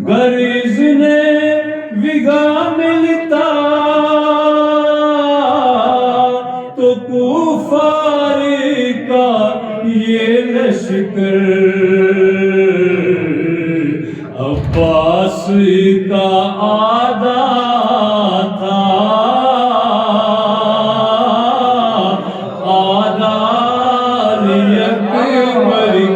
غریز نے وگا ملتا تو کفار کا یہ لشکر عباس کا آدھا تھا آدھا علی اکبر